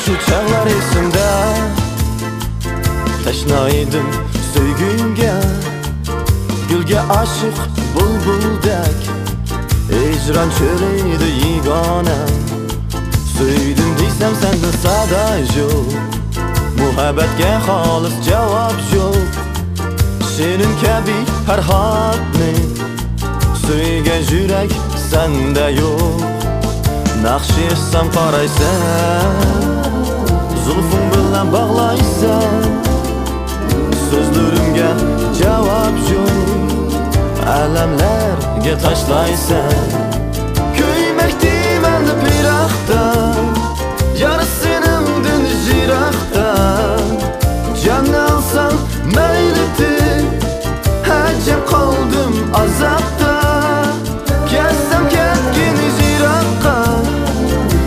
Şu çağlar esimde, teşnaydım söygünge, gülge aşık bulbuldek, icran çöleydi yigane. Söydim diysem sende sada yok, muhabbetge halis cevap yok. Senin kabi her hatni, söygen yürek sende yok. Nakşi etsem qaraysan, zulfun bilan bağlaysan, sözlerimge cevap yok, alamlarga tashlaysan. Köymekdi meni piraqda, yarısınımdın jiraqda. Canni alsan maylidir, hacam qoldim azabda. Kelsam ketgin jiraqqa,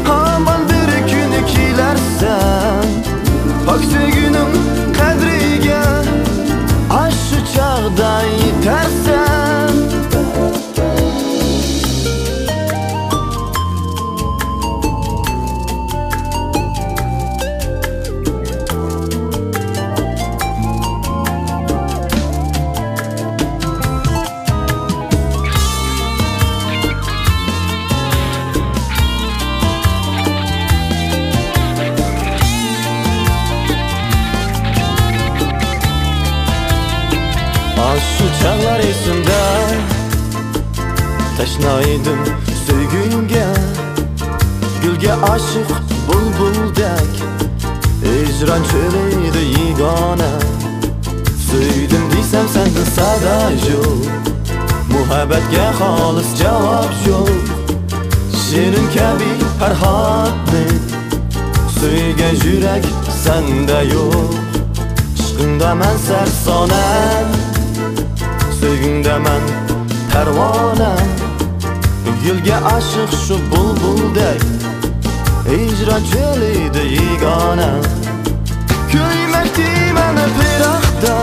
hamon bir kuni kelarsan. Pok sevginim qadriga, shu chog'da yetarsan. Şu çağlar esimde, teşnaydım söygünge, gülge aşık bulbuldek, icran çöleydi yigane. Söydim diysem sende sada yok, muhabbetge halis cevap yok. Senin kabi her hatni, söygen yürek sende yok. Ishqingda men sarsonan, söygünde men pervanam. Gülge aşık şu bulbuldek, icra çöleydi yigane. Köymekdi meni piraqda,